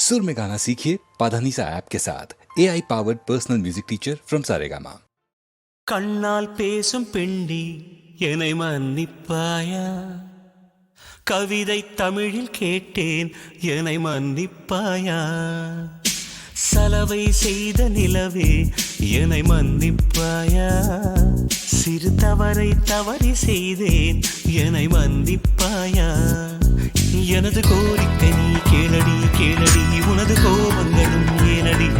सुर में गाना सीखिए पाधानीसा ऐप के साथ AI powered personal music teacher from Saregama. கண்ணால் பேசும் பெண்டி என்னை மன்னிப்பாயா? கவிதை தமிழில் கேட்டேன் என்னை மன்னிப்பாயா? சலவை செய்த நிலவே என்னை மன்னிப்பாயா? சிறு தவறை தவறி செய்தேன் என்னை மன்னிப்பாயா? எனது கோரிக்கை நீ கேளடி கேளடி, உனது கோபங்களும் ஏனடி?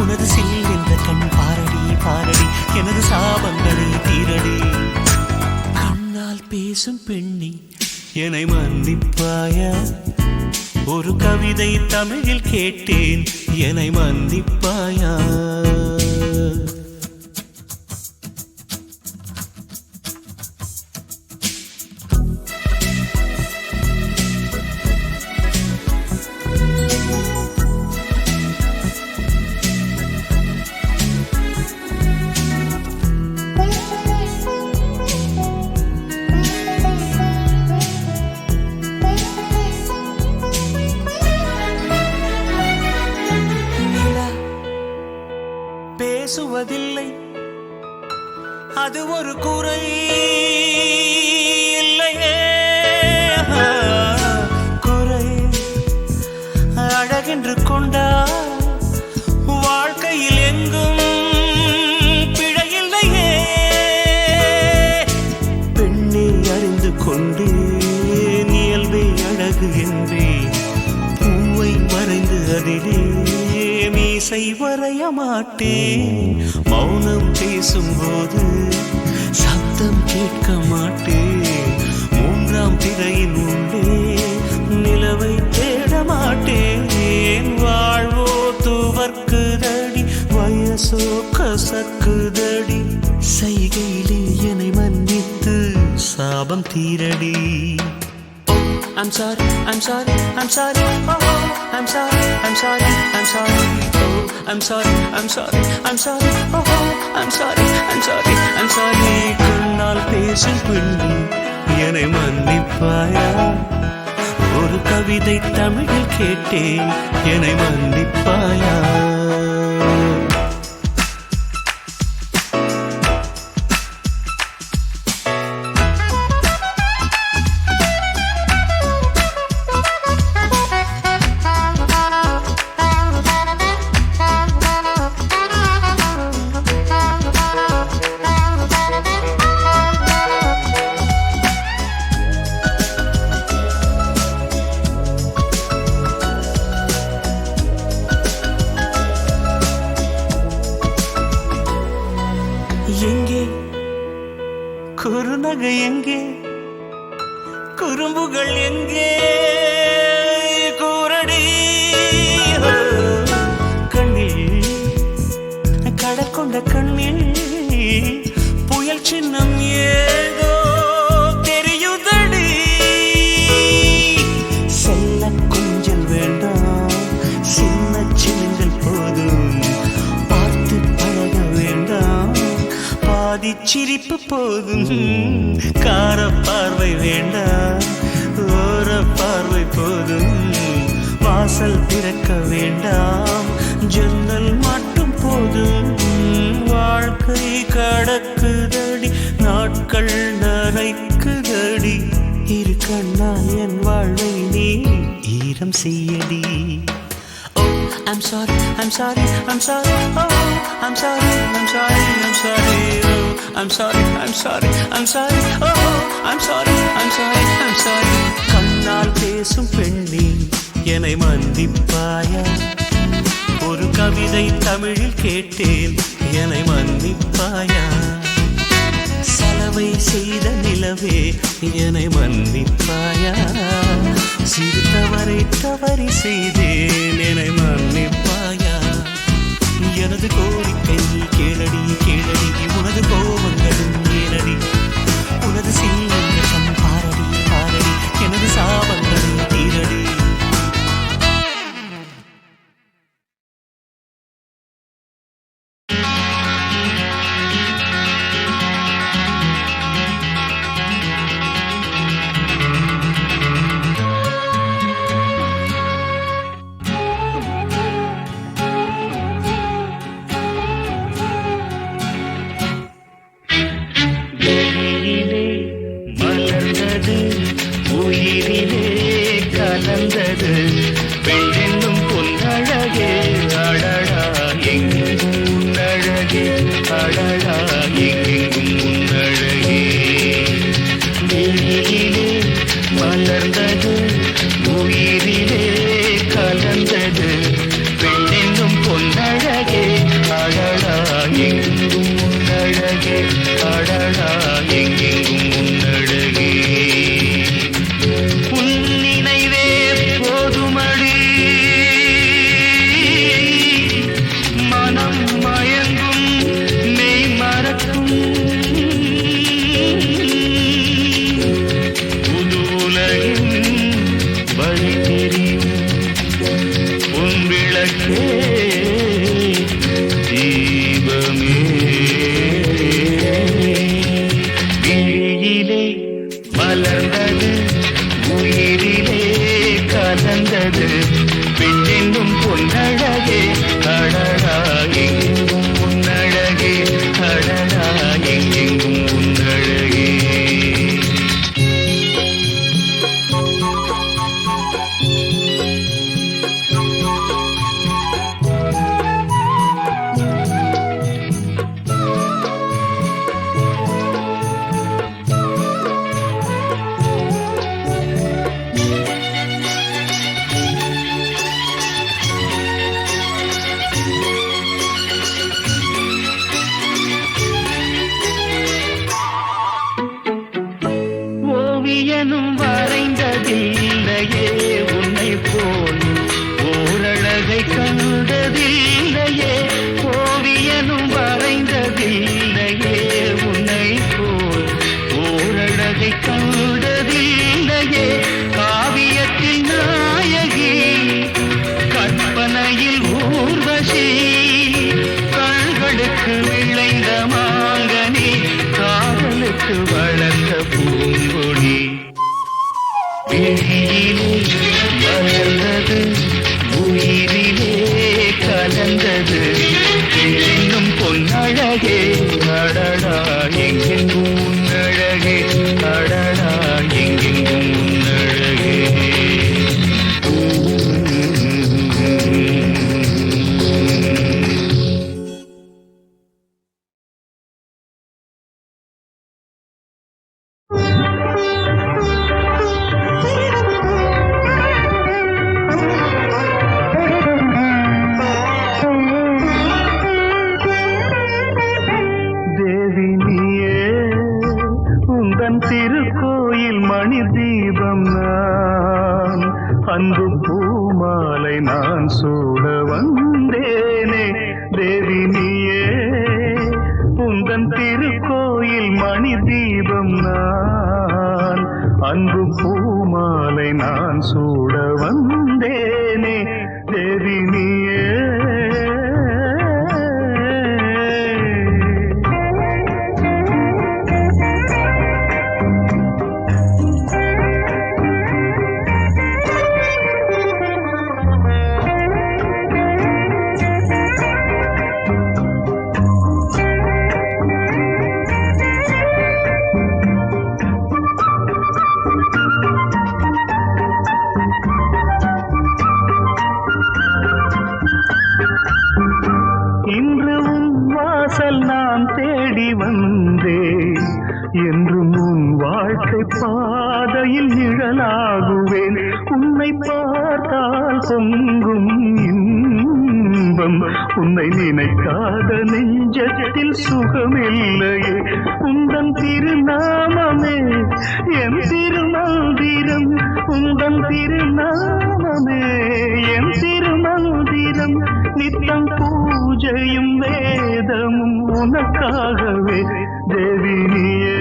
உனது சில் என்ற கண் பாரடி பாரடி, எனது சாபங்களை தீரடி. கண்ணால் பேசும் பெண்ணி என்னை மன்னிப்பாயா? ஒரு கவிதை தமிழில் கேட்டேன் என்னை மன்னிப்பாயா? பேசுவதில்லை அது ஒரு குறை இல்லையே, குறை அழகென்று கொண்டா வாழ்க்கையில் எங்கும் பிழையில்லையே. பெண்ணை அறிந்து கொண்டு இயல்பே அழகு என்றே பூவை வரைந்து அதிலே மீசை வரைய மாட்டேன். மௌனம் பேசும்போது சத்தம் கேட்க மாட்டேன். மூன்றாம் திரையின் உள்ளே நிலவை தேட மாட்டேன். வாழ்வோ துவர்க்குதடி, வயசோ கசக்குதடி. செய்கையிலே என்னை மன்னித்து சாபம் தீரடி. I'm sorry, I'm sorry, I'm sorry, oh, I'm sorry, I'm sorry, I'm sorry, oh, I'm sorry, I'm sorry, I'm sorry, oh, I'm sorry, I'm sorry, I'm sorry. கண்ணால் பேசும் பெண்ணி என்னை மன்னிப்பாயா? ஒரு கவிதை தமிழில் கேட்டேன் என்னை மன்னிப்பாயா? எங்கே குறுநகை, எங்கே குறும்புகள், எங்கே கூரடி? கண்ணில் கடற்கொண்ட கண்ணில் புயல் சின்னம் ஏதோ தெரியுதடி. செல்ல கொஞ்சல் வேண்டாம், சின்ன சின்னங்கள் போதும், பார்த்து பழக வேண்டாம், பாதி சிரிப்பு போதும். கார பார்வை வேண்டாம், ஓர பார்வை போதும். வாசல் திறக்க வேண்டாம், ஜன்னல் மட்டும் போதும். வாழ்க்கை கடக்குதடி, நாட்கள் நரைக்குதடி. இரு கண்ணா என் வாழ்வை நீ ஈரம் செய்யடி. I'm sorry, I'm sorry, I'm sorry, oh, I'm sorry, I'm sorry, I'm sorry, oh, I'm sorry, I'm sorry, I'm sorry, oh, I'm sorry, I'm sorry, I'm sorry. கண்ணால் பேசும் பெண்ணே என்னை மன்னிப்பாயா? ஒரு கவிதை தமிழில் கேட்டேன் என்னை மன்னிப்பாயா? சலவை செய்த நிலவே என்னை மன்னிப்பாயா? சிறு தவறை தவறி செய்தேன் என்னை மன்னிப்பாயா? எனது கோரிக்கை நீ கேளடி கேளடி, உனது கோபங்களும் ஏனடி? உனது சில்லம் பாரடி பாரடி, எனது சாபங்களை தீரடி. விளக்கே தீபமே விழியிலே மலர்ந்தது உயிரிலே கலந்தது பெண்ணென்னும் பொன்னழகே அழகா எங்கும் உன்னழகே அழகா எங்கெங்கும் உன்னழகே ஓவியனும் வரைந்ததில்லையே உன்னை போல் ஓரழகை கண்டதில்லையே ஓவியனும் வரைந்ததில்லையே உன்னை போல் ஓரழகை கண்டதில்லையே காவியத்தில் நாயகி கற்பனையில் ஊர்வசி கண்களுக்கு விளைந்த மாங்கனி காதலுக்கு வளர்ந்த பூங்கொடி விழியிலே மலர்ந்தது உயிரிலே கலந்தது இன்னும் பொன்னழகே அடடா எங்கெங்கும் உன்னழகே அடடா எங்கெங்கும் உன்னழகே தேவி நீயே உந்தன் திருக்கோயில் மணி தீபம் நான் அன்பு பூமாலை நான் சூட வந்தேனே தேவி நீயே உந்தன் திருக்கோயில் மணி தீபம் நான் அன்பு பூமாலை நான் சூட வந்தேனே தேவி நீயே இன்று உன் வாசல் நான் தேடி வந்தேன் என்றும் உன் வாழ்க்கை பாதையில் நிழலாகுவேன் உன்னை பார்த்தால் பொங்கும் இன்பம் உன்னை நினைக்காத நெஞ்சத்தில் சுகமில்லையே உந்தன் திருநாமமே என் திருமந்திரம் உந்தன் திருநாமமே என் திருமந்திரம் நித்தம் பூஜையும் வேதமும் உனக்காகவே தேவி நீயே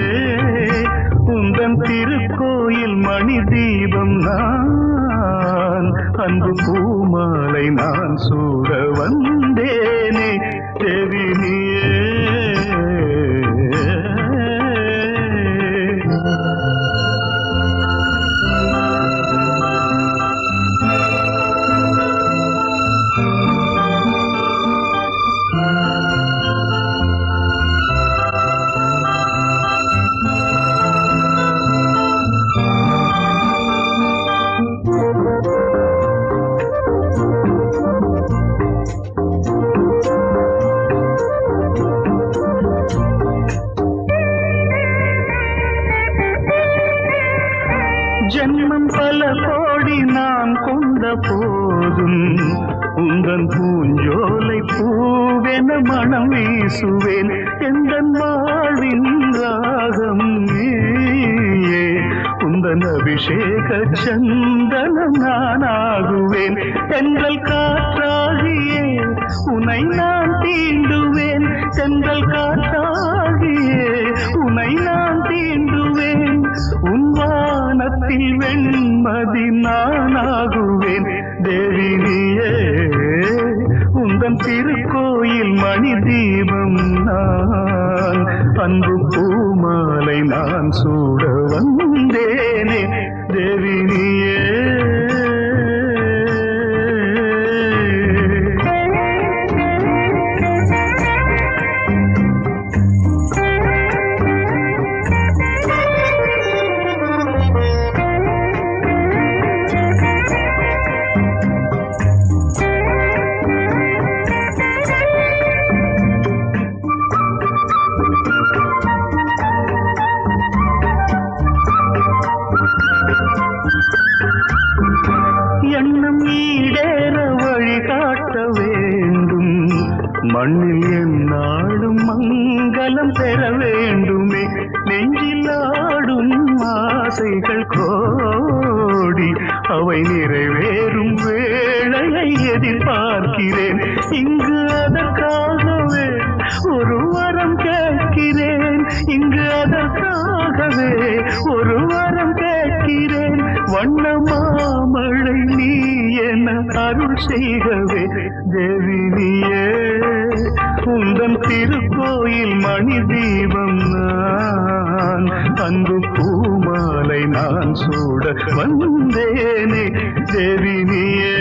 உந்தன் திருக்கோயில் மணி தீபம் நான் அன்பு பூமாலை நான் சூட வந்தேனே தேவி நீயே ஜன்மம் பல கோடி நான் கொண்ட போதும் உந்தன் பூஞ்சோலை பூவென மனம் வீசுவேன் எந்தன் வாழ்வின் ராகம் நீயே உந்தன் அபிஷேக சந்தனம் நானாகுவேன் தென்றல் காற்றாகியே உனை நான் தீண்டுவேன் தென்றல் காற்றாகியே உனை நான் தீண்டுவேன் உன் வானத்தில் வெண்மதி நானாகுவேன் தேவி நீயே உந்தன் திருக்கோயில் மணி தீபம் நான் அன்பு பூமாலை நான் சூட வந்தேனே தேவி நீயே. எண்ணம் ஈடேற வழிகாட்ட வேண்டும், மண்ணில் எந்நாளும் மங்களம் பெற வேண்டுமே. நெஞ்சில் ஆடும் ஆசைகள் கோடி, அவை நிறைவேறும் வேளையை எதிர்பார்க்கிறேன். இங்கு அதற்காகவே ஒரு வரம் கேட்கிறேன், இங்கு அதற்காகவே ஒரு வரம் கேட்கிறேன். வண்ண மாமழை நீ என அருள் செய்கவே தேவி நீயே. உந்தன் திருக்கோயில் மணி தீபம் நான் அன்பு பூமாலை நான் சூட வந்தேனே தேவி நீயே.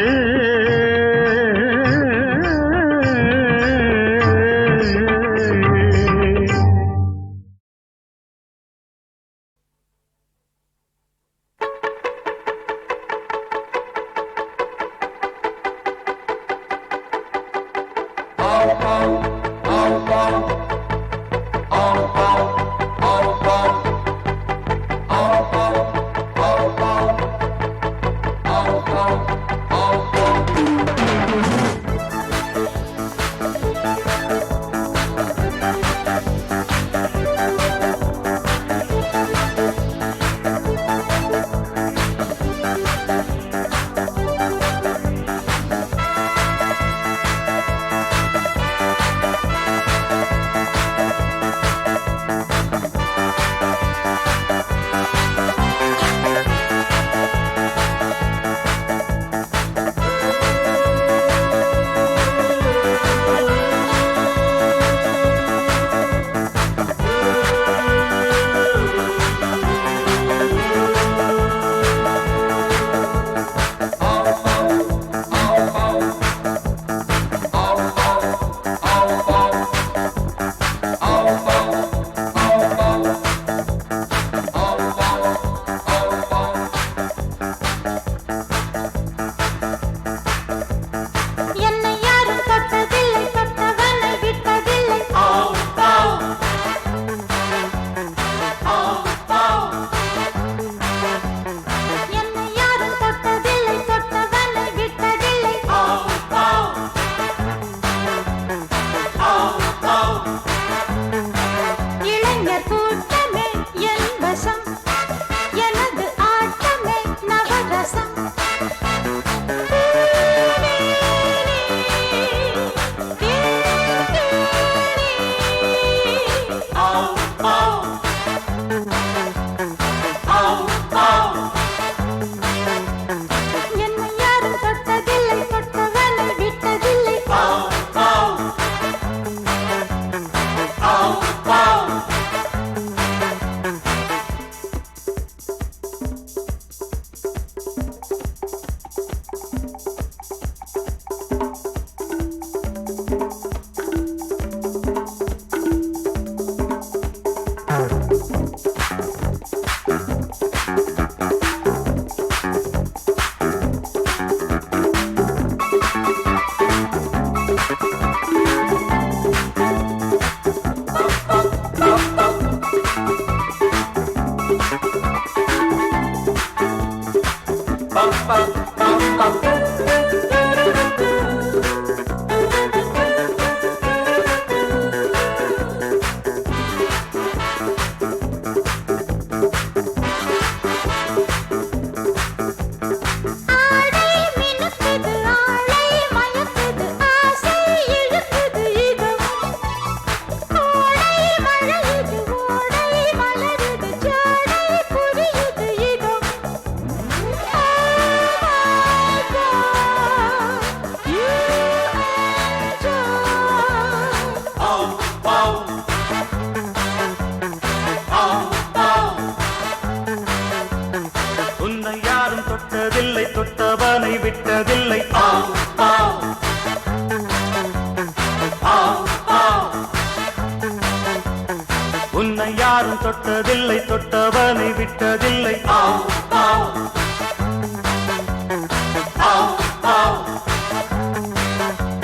தொட்டதில்லை தொட்டவனை விட்டதில்லை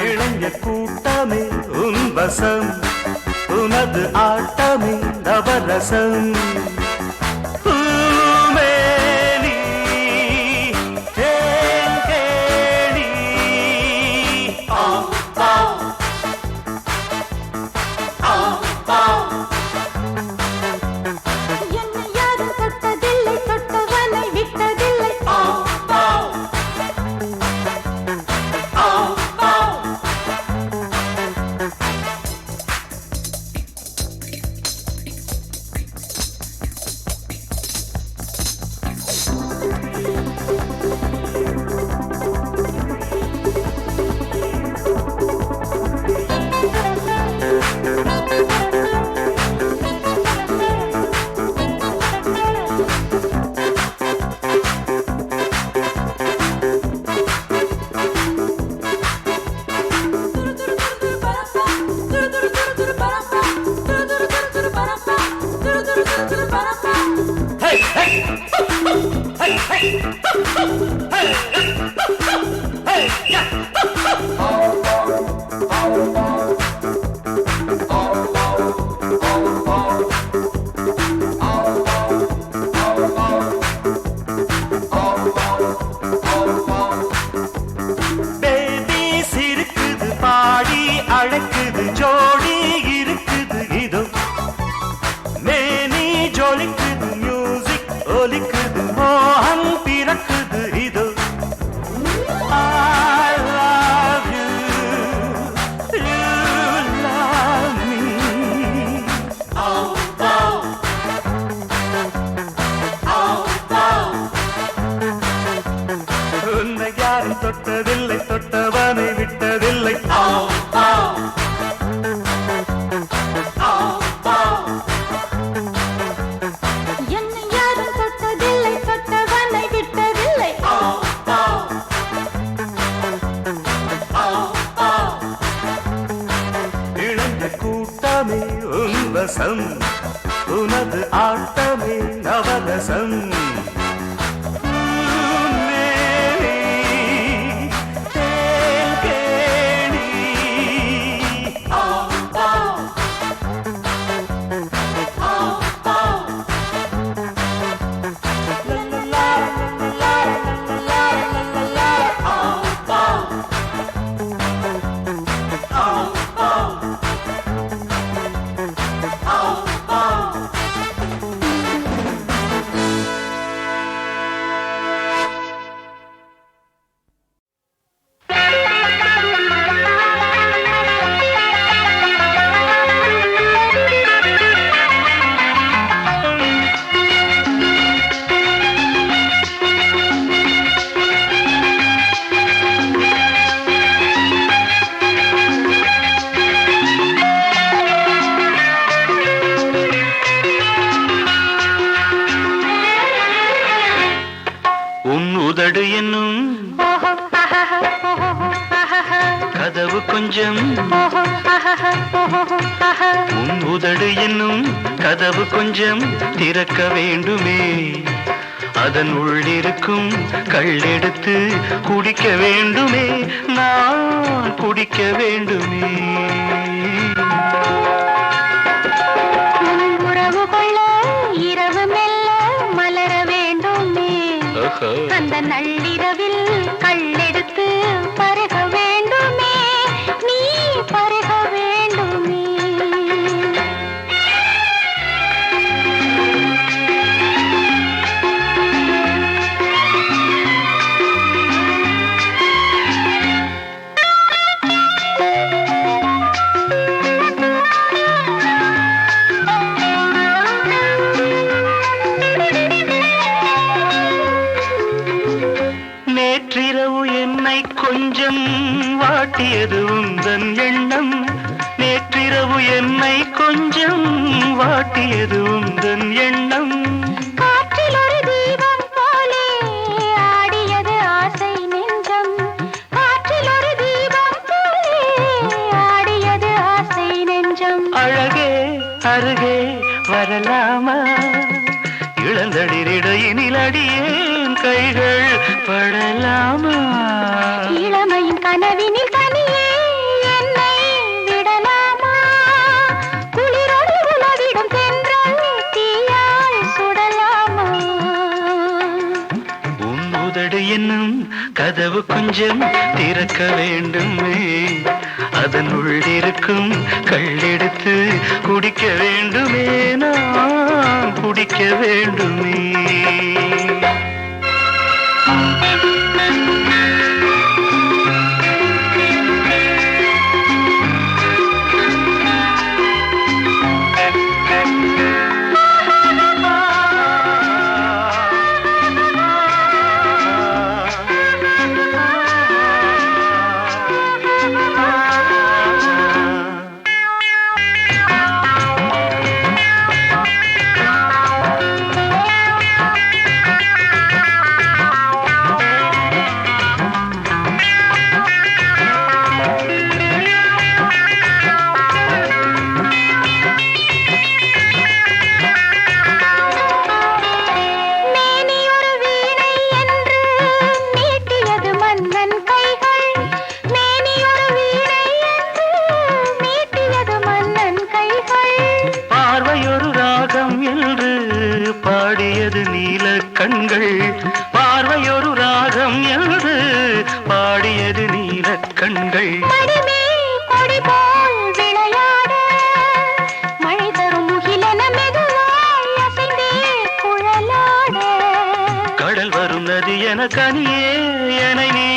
இளைஞர் கூட்டமே உன் வசம் உனது ஆட்டமே நவரசம் பூமேனி, தேன்கேணி. என்னை யாரும் தொட்டதில்லை தொட்டவனை விட்டதில்லை பேபி சிரிக்குது பாடி அழைக்குது ஜோடி இருக்குது இதோ மேனி ஜொலிக்குது மியூசிக் ஒலிக்குது மோகன் பிறக்குது இதோ I love you, you love me. உன்னை யாரும் தொட்டதில்லை தொட்டவனை விட்டதில்லை என்னை யாரும் தொட்டதில்லை தொட்டவனை விட்டதில்லை இளைஞர் கூட்டமே உன் வசம் உனது ஆட்டமே நவரசம் பூமேனி, தேன்கேணி. உன் உதடு என்னும் கதவு கொஞ்சம் உன் உதடு என்னும் கதவு கொஞ்சம் திறக்க வேண்டுமே அதன் உள்ளிருக்கும் கள்ளெடுத்து குடிக்க வேண்டுமே நான் குடிக்க வேண்டுமே உறவு கொள்ள இரவு மெல்ல மலர வேண்டுமே அந்த நள்ளிரவில் கள்ளெடுத்து பருக வேண்டுமே நீ பருக வேண்டுமே நேற்றிரவு என்னை கொஞ்சம் வாட்டியது உந்தன் எண்ணம் நேற்றிரவு என்னை கொஞ்சம் வாட்டியது உந்தன் எண்ணம் காற்றில் ஒரு தீபம் போலே ஆடியது ஆசை நெஞ்சம் காற்றில் ஒரு தீபம் போலே ஆடியது ஆசை நெஞ்சம் அழகே அருகே வரலாமா இளந்தளிரிடையினில் அடியேன் கைகள் படலாமா இளமையின் கனவினில் தனியே என்னை விடலாமா குளிரோடு உலவிடும் தென்றல் தீயால் சுடலாமா உன் உதடு என்னும் கதவு கொஞ்சம் திறக்க வேண்டுமே அதன் உள்ளிருக்கும் கள்ளெடுத்து குடிக்க வேண்டுமே நான் குடிக்க வேண்டுமே பாடியது நீல கண்கள் பார்வையொரு ராகம் என்று பாடியது நீல கண்கள் கடல் வரும் நதி என கனியே என நீ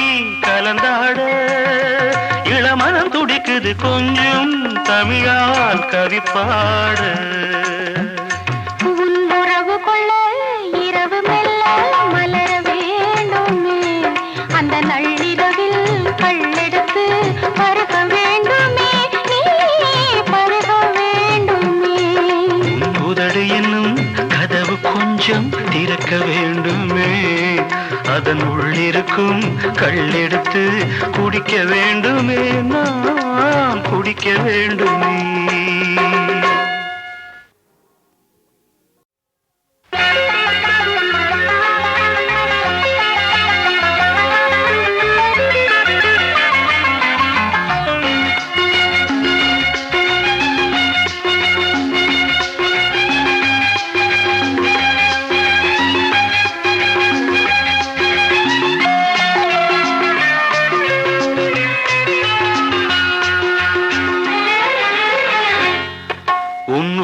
கலந்தாட இளமனம் துடிக்குது கொஞ்சம் தமிழால் கவி பாட கொஞ்சம் திறக்க வேண்டுமே அதன் உள்ளிருக்கும் கள்ளெடுத்து குடிக்க வேண்டுமே நான் குடிக்க வேண்டுமே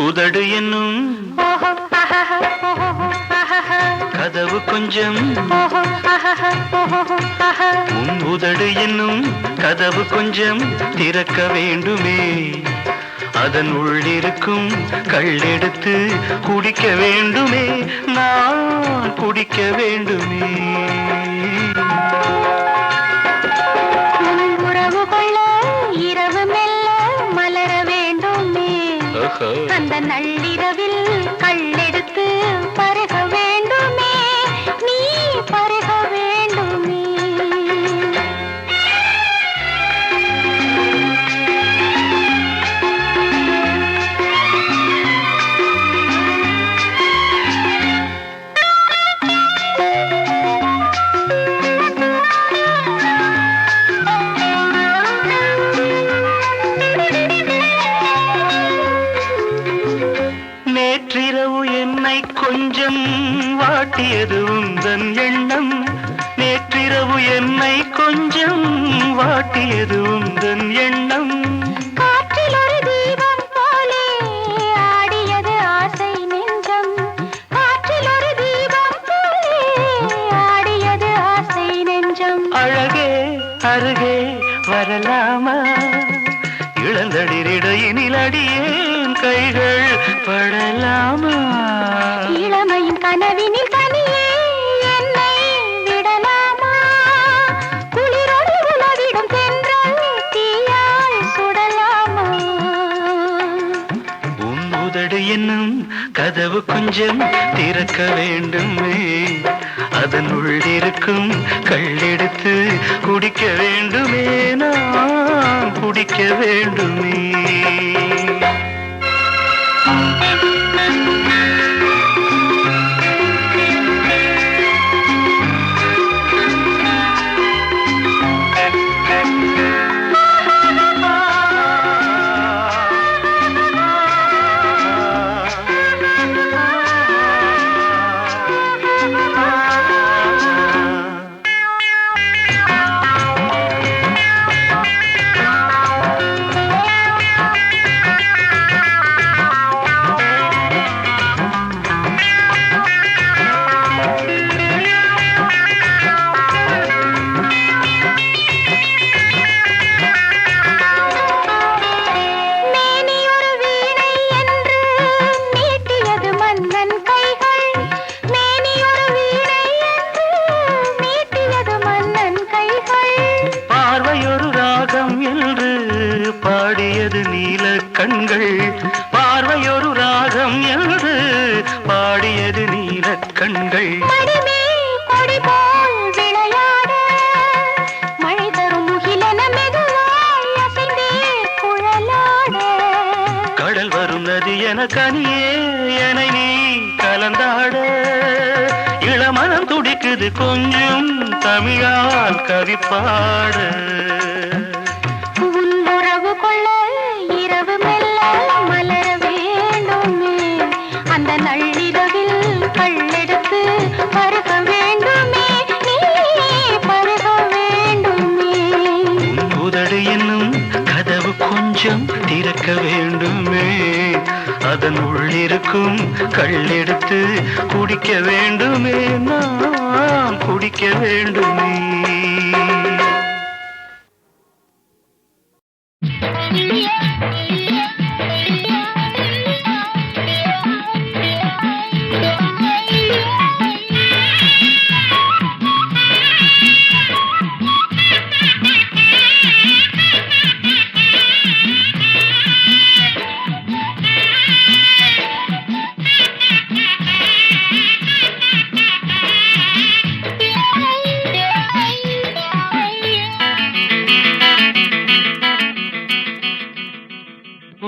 உதடு என்னும் கதவு கொஞ்சம் உன் உதடு என்னும் கதவு கொஞ்சம் திறக்க வேண்டுமே அதன் உள்ளிருக்கும் கள்ளெடுத்து குடிக்க வேண்டுமே நான் குடிக்க வேண்டுமே அந்த நள்ளிரவில் கள்ளெடுத்து பருக வேண்டுமே நீ பருக வேண்டுமே நேற்றிரவு என்னை கொஞ்சம் வாட்டியது உந்தன் எண்ணம் நேற்றிரவு என்னை கொஞ்சம் வாட்டியது உந்தன் எண்ணம் காற்றில் ஒரு தீபம் போலே ஆடியது ஆசை நெஞ்சம் காற்றில் ஒரு தீபம் போலே ஆடியது ஆசை நெஞ்சம் அழகே அருகே வரலாமா இளந்தளிரிடையினில் அடியேன் கைகள் படலாமா இளமையின் கனவினில் தனியே என்னை விடலாமா குளிரோடு உலவிடும் தென்றல் தீயால் சுடலாமா உன் உதடு என்னும் கதவு கொஞ்சம் திறக்க வேண்டுமே அதன் உள்ளிருக்கும் கள்ளெடுத்து குடிக்க வேண்டுமே நான் குடிக்க வேண்டுமே பார்வையொரு ராகம் என்று பாடியது நீல கண்கள். பார்வையொரு ராகம் என்று பாடியது நீல கண்கள். மடிமேல் கொடி போல் விளையாட மழை தரும் முகிலென மெதுவாய் அசைந்தே குழலாட. கடல் வரும் நதி என கனியே என நீ கலந்தாட. இளமனம் துடிக்குது கொஞ்சம் தமிழால் கவி பாட. உன் உறவு கொள்ள இரவு மெல்ல மலர வேண்டுமே. அந்த நள்ளிரவில் கள்ளெடுத்து பருக வேண்டுமே. நீ பருக வேண்டுமே. உதடு என்னும் கதவு கொஞ்சம் திறக்க வேண்டுமே. அதன் உள்ளிருக்கும் கள்ளெடுத்து குடிக்க வேண்டுமே. நான் குடிக்க வேண்டுமே.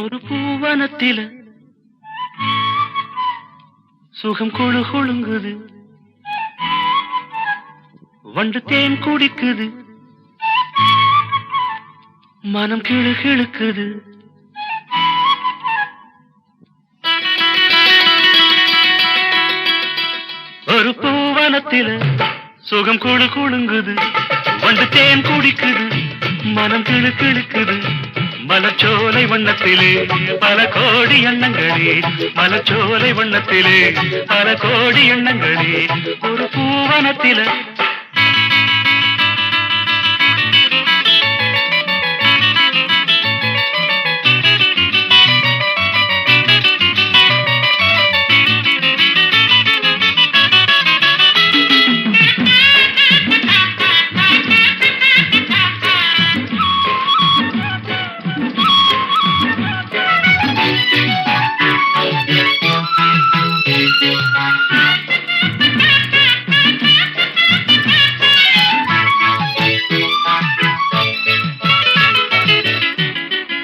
ஒரு பூவனத்தில சுகம் குழு குழுங்குது. வண்டு தேன் குடிக்குது. மனம் கிழு கிழுக்குது. ஒரு பூவனத்தில சுகம் குழு குழுங்குது. வண்டு தேன் குடிக்குது. மனம் கிழு கிழுக்குது. மலச்சோலை வண்ணத்திலே பல கோடி எண்ணங்களே. மலச்சோலை வண்ணத்திலே பல கோடி எண்ணங்களே. ஒரு பூவனத்தில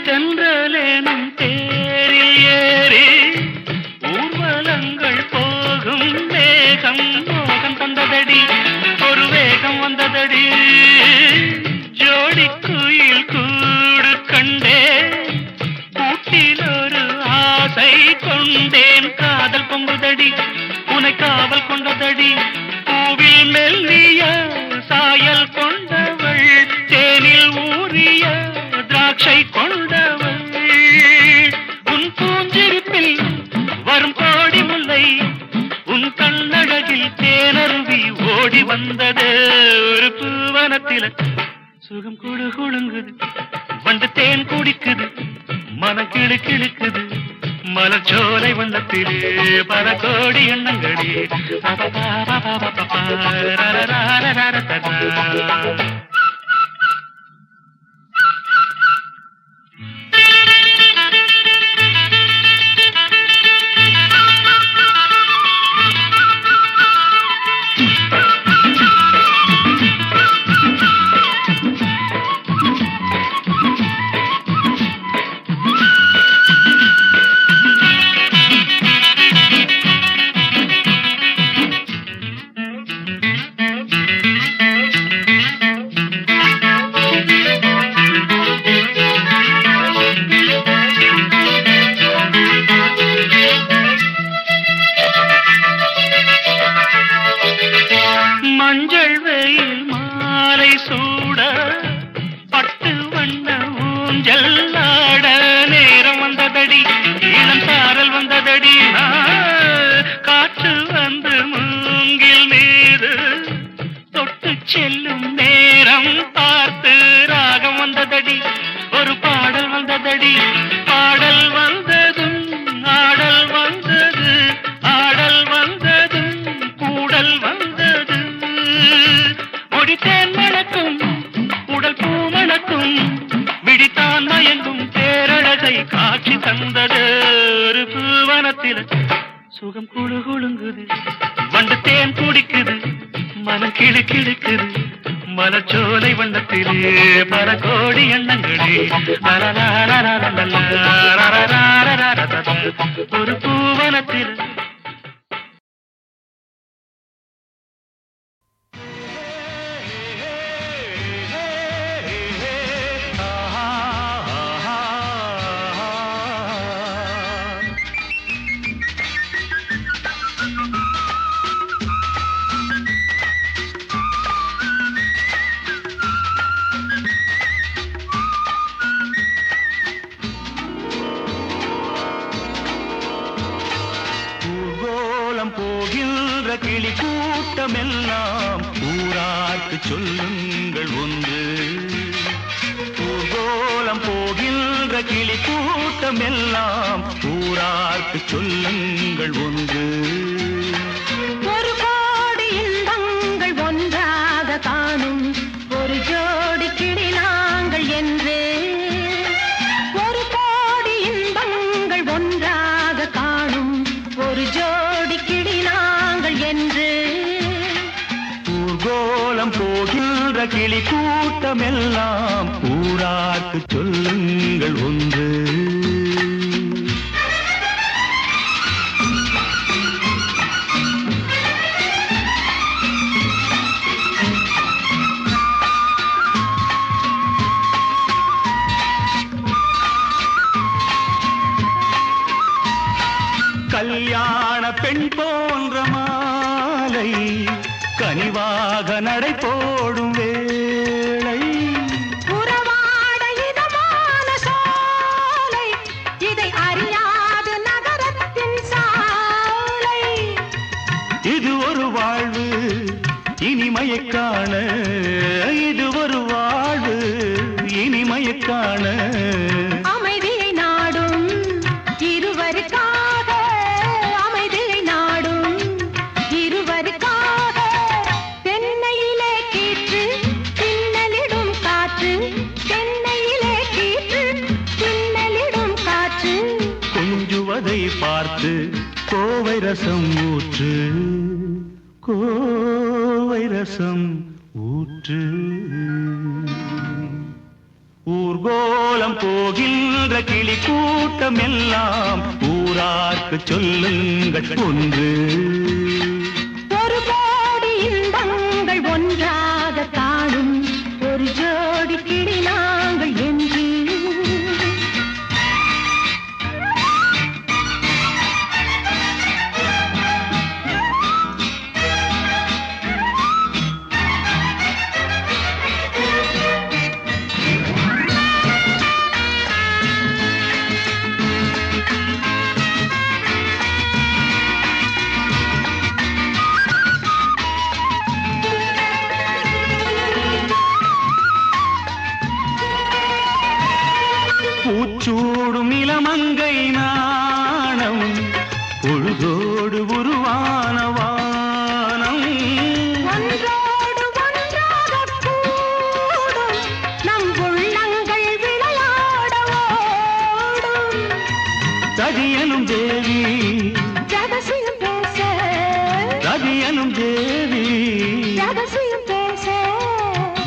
தென்றலேனும் தேரில் ஏறி ஊர்வலங்கள் போகும் வேகம் மோகம் தந்ததடி. ஒரு வேகம் வந்ததடி. ஜோடி குயில் கூடு கண்டே கூட்டில் ஒரு ஆசை கொண்டேன். காதல் பொங்குதடி. உனை காவல் கொண்டதடி. பூவில் மெல்லிய சாயல் கொண்டவள். தேனில் ஊறிய திராட்சை கொண்டவள். உன் பூஞ்சிரிப்பில் வரும் கோடி முல்லை. உன் கண்ணழகில் தேனருவி ஓடி வந்தது. ஒரு பூவனத்தில சுகம் குழு குழுங்குது. வண்டு தேன் குடிக்குது. மனம் கிழு கிழுக்குது. மலச்சோலை வண்ணத்திலே பல கோடி எண்ணங்களே. மஞ்சள் வெயில் மாலை சூட பட்டு வண்ண ஊஞ்சல் ஆட நேரம் வந்ததடி. இளம் சாரல் வந்ததடி. காற்று வந்து மூங்கில் மீது தொட்டு செல்லும் நேரம் பார்த்து ராகம் வந்ததடி. ஒரு பாடல் வந்ததடி. பாடல் வந்ததும் ஆடல் வந்தது. ஆடல் வந்ததும் கூடல் வந்தது. முடித்தேன் மணக்கும் உடல் பூமண பூவனத்தில சுகம் குழு குழுங்குது, வண்டு தேன் குடிக்குது, மனம் கிளு கிழுக்குது, மலச்சோலை வண்ணத்திலே பல கோடி எண்ணங்களே ஒரு பூவனத்தில. போகின்ற கிளி கூட்டமெல்லாம் ஊரார்க்கு சொல்லுங்கள் ஒன்று. ஊர்கோலம் போகின்ற கிளி கூட்டமெல்லாம் ஊரார்க்கு சொல்லுங்கள் ஒன்று. ஒரு கோடி இன்பங்கள் ஒன்றாக காணும் ஒரு ஜோடி கிளி நாங்கள் என்று. ஒரு கோடி இன்பங்கள் ஒன்றாக காணும் ஒரு ஜோடி கிளி நாங்கள் என்று. ஊர்கோலம் போகின்ற கிளி கூட்டமெல்லாம் ஊரார்க்கு சொல்லுங்கள் ஒன்று. கல்யாண பெண் போன்ற மாலை கனிவாக நடை போடும் வேளை. உறவாட இதமான சோலை இதை அறியாத நகரத்தின் சாலை. இது ஒரு வாழ்வு இனிமையைக் காண, இது ஒரு வாழ்வு இனிமையைக் காண. அமைதியை நாடும் இருவருக்காக, அமைதியை நாடும் இருவருக்காக. தென்னையிலே கீற்று பின்னலிடும் காற்று, தென்னையிலே கீற்று பின்னலிடும் காற்று. கொஞ்சுவதை பார்த்து கோவை ரசம் ஊற்று, கோவை ரசம் ஊற்று. ஊர்கோலம் போகின்ற கிளி கூட்டம் எல்லாம் ஊரார்க்கு சொல்லுங்கள் ஒன்று. ஒரு கோடி இன்பங்கள் ஒன்றாக காணும் ஒரு ஜோடி கிளி நாங்கள் என்று. பூச்சூடும் இளமங்கை நாணம் பொழுதோடு உருவான வானம். ஒன்றோடு ஒன்றாக கூடும் நம் உள்ளங்கள் விளையாட ஓடும். ரதியனும் தேவி ரகசியம் பேச, ரதியனும் தேவி ரகசியம் பேச.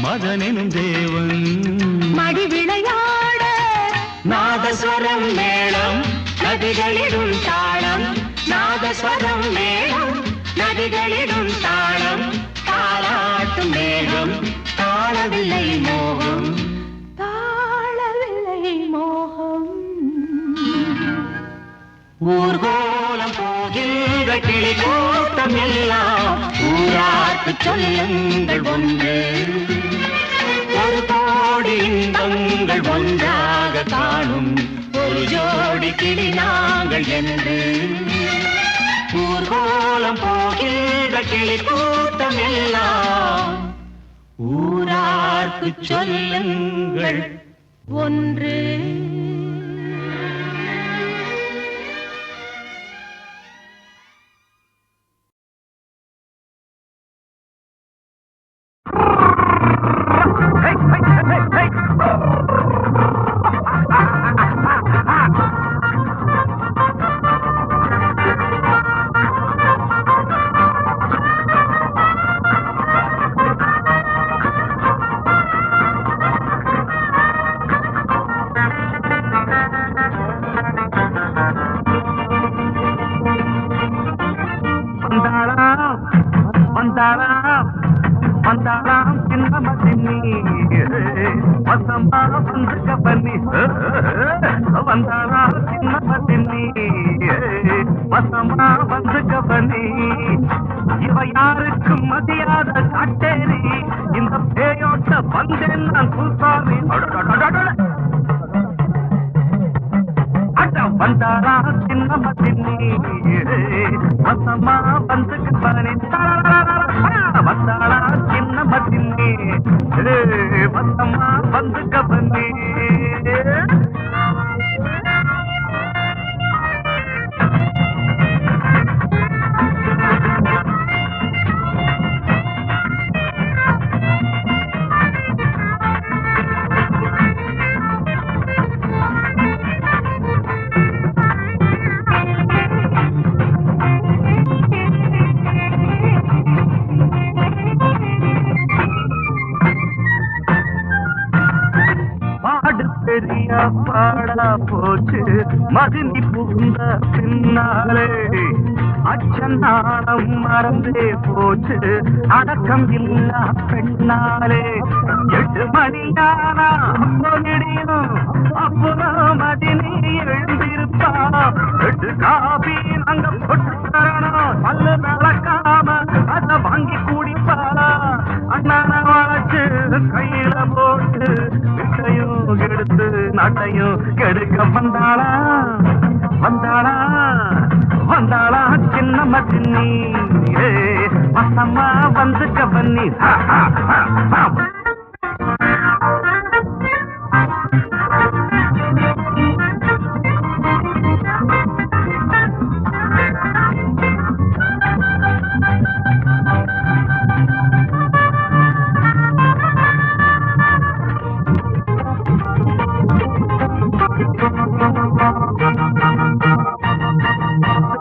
மதனெனும் தேவன் மடி விளையாட நாதஸ்வரம் மேளம் நதிகளிடும் தாளம். நாதஸ்வரம் மேளம் நதிகளிடும் தாளம். தாளாட்டும் மேகம் தாளவில்லை மோகம், தாழவில்லை மோகம். ஊர்கோலம் போகின்ற கிளி கூட்டம் எல்லாம் ஊரார்க்கு சொல்லுங்கள் ஒன்று. ஒரு கோடி இன்பங்கள் ஒன்றாக காணும் ஒரு ஜோடி கிளி நாங்கள் என்று. ஊர்கோலம் போகின்ற கிளி கூட்டம் எல்லாம் ஊரார்க்கு சொல்லுங்கள் ஒன்று. வசமா வந்து கபனி வந்தாளா சின்ன பத்தினி வசமா வந்து கபனி இவ யாருக்கும் மதியாத காட்டேரி இந்த பேயோட்ட வந்தேன் நான் புல்சாமி வந்தாளா சின்ன பத்தினி வசமா வந்து கபனி வந்தாளா சின்ன பத்தினி வசமா வந்து கபனி பெரிய பாடா போச்சு மதினி புகுந்த பின்னாலே அச்சநாணம் மறந்தே போச்சு அடக்கம் இல்லா பெண்ணாலே 8 மணியானா அப்போ அப்புறம் மதினி எழுந்திருப்பா 8 காபி அங்க போட்டு தரணும் நல்ல நடக்காம அத வாங்கி குடிப்பா அண்ணான வளைச்சு கையில போட்டு விட்டையும் எடுத்து நாட்டையும் கெடுக்க வந்தாளா வந்தாளா வந்தாளா சின்னம்மா சின்னி வசம்மா வந்து கபன்னி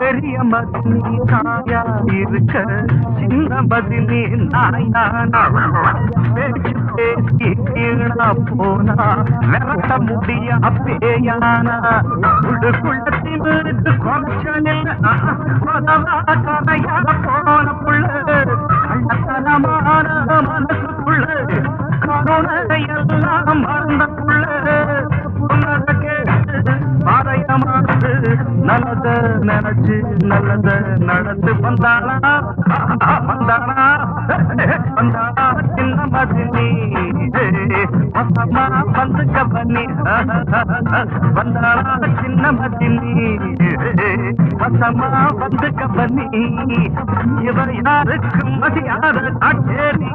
பெரிய மதினி தாயா இருக்க சின்ன மதினி நாயானா பேச்சு பேசி கீழா போனா விரட்ட முடியா பேயானா உள்ளுக்குள்ளத்திலிருந்து குறைச்சலில் கதையா போன புள்ள கள்ளத்தனமான மனசுக்குள்ள கருணையெல்லாம் மறந்த புள்ள பாறையமானது நல்லத நினைச்சு நல்லத நடந்து வந்தாளா வந்தாளா வந்தாளா சின்ன மதினி வசமா வந்து கபனி வந்தாளா சின்ன மதினி வசமா வந்து கபனி இவர் யாருக்கும் மதியாத காட்டேரி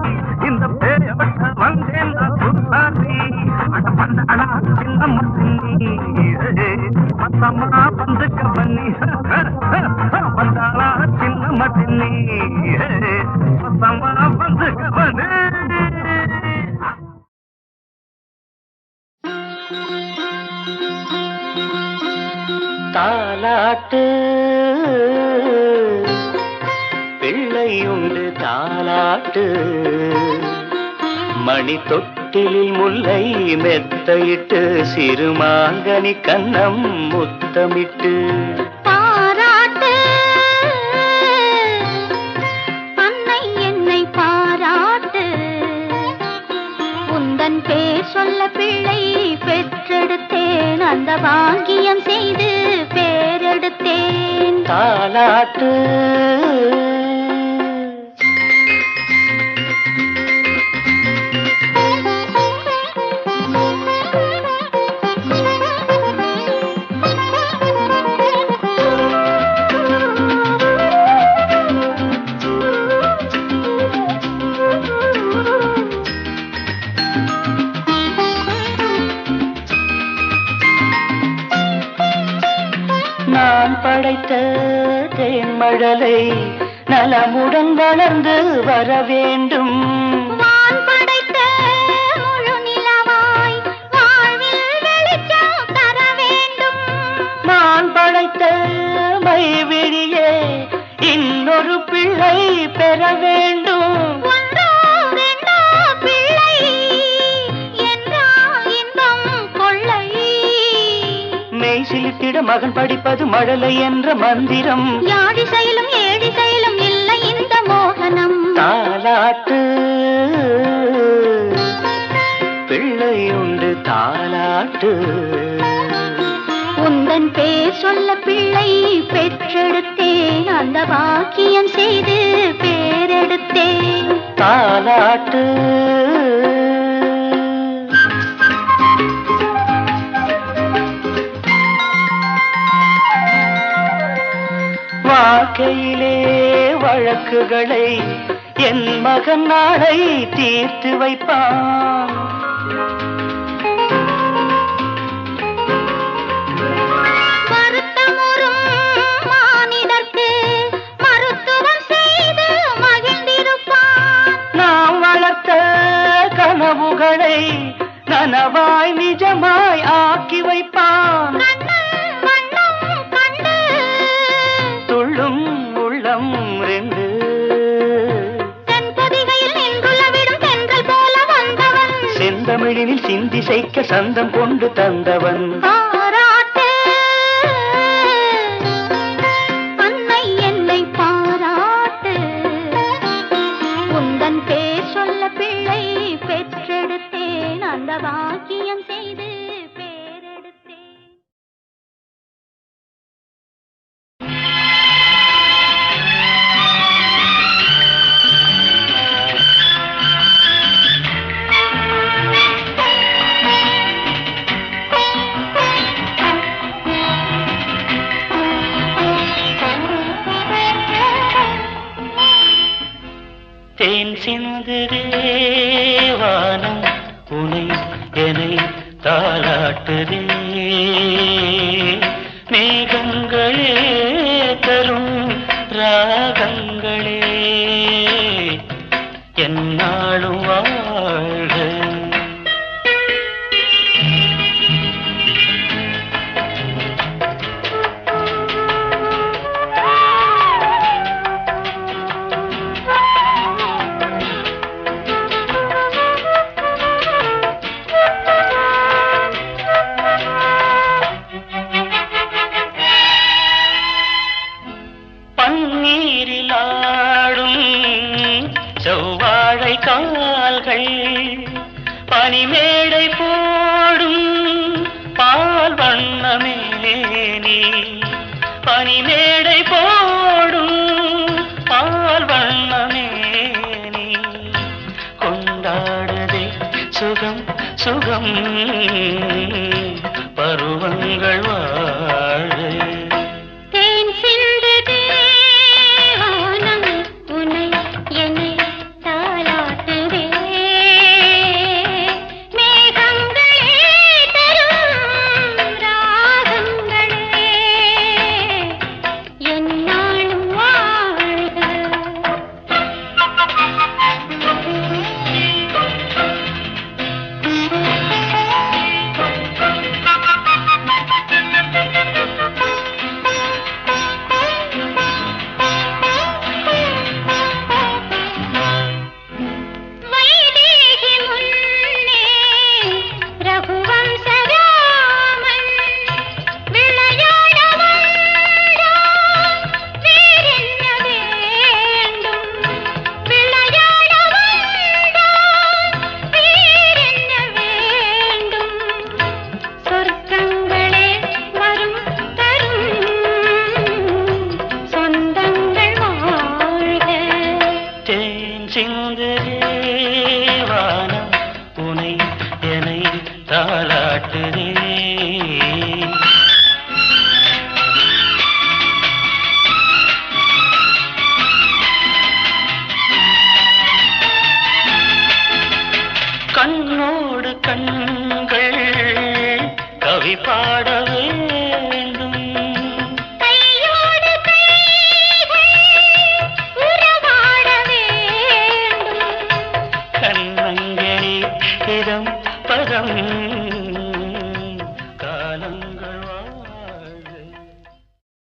இந்த பேரவட்ட வந்தேன் சுத்தாரி அட வந்தாளா சின்ன மதினி வசமா வந்து கபனி வந்தாளா சின்ன மதினி வசமா வந்து கபனி தாலாட்டு பிள்ளையுண்டு தாலாட்டு மணி தொட்டிலில் முல்லை மெத்தையிட்டு சிறுமாங்கனி கன்னம் முத்தமிட்டு பாராட்டு அன்னை என்னை பாராட்டு உந்தன் பேர் சொல்ல பிள்ளை பெற்றெடுத்தேன் அந்த பாக்கியம் செய்து பேரெடுத்தேன் தாலாட்டு நான் படைத்த தேன்மழலை நலமுடன் வளர்ந்து வர வேண்டும். வான் படைத்த முழு நிலவாய் வாழ்வில் வெளிச்சம் தர வேண்டும். நான் படைத்த மைவிழியே இன்னொரு பிள்ளை பெற வேண்டும். ஒன்றோ ரெண்டோ பிள்ளை என்றால் இன்பம் கொள்ளை. மெய் சிலித்திட மகன் படிப்பது மழலை என்ற மந்திரம். யாழி செயலும் ஏழி செயலும் இல்லை இந்த மோகனம். தாலாட்டு பிள்ளை உண்டு தாலாட்டு. உந்தன் பேர் சொல்ல பிள்ளை பெற்றெடுத்தேன், அந்த பாக்கியம் செய்து பேரெடுத்தேன். தாலாட்டு வாழ்க்கையிலே வழக்குகளை என் மகன் நாளை தீர்த்து வைப்பான். மானிடர்க்கு மருத்துவம் செய்து மகிழ்ந்திருப்பான். நாம் வளர்த்த கனவுகளை நனவாய் நிஜமாய் ஆக்கி வைப்பான். துள்ளும் உள்ளம் ரெண்டு தென்பொதிகையில் நின்றுலவிடும் தென்றல் போல வந்தவன், செந்தமிழினில் சிந்தி செய்க சந்தம் கொண்டு தந்தவன். பாராட்டு அன்னை என்னை பாராட்டு. உந்தன் பேர் சொல்ல பிள்ளை பெற்றெடுத்தேன், அந்த பாக்கியம் செய்து பேரெடுத்தேன். தேன் சிந்துதே வானம் உனை என்னை தாலாட்டுதே. மேகங்களே தரும் ராகங்களே என்னாலும் வாழ்க. பன்னீரிலாடும் செவ்வாழை கால்கள் பனிமேடை போடும் பால் வண்ணமேனி. பனிமேடை போடும் பால் வண்ணமேனி கொண்டாடுதே சுகம் சுகம் பருவங்கள் வாழ. கண்ணோடு கண்கள் கவி பாட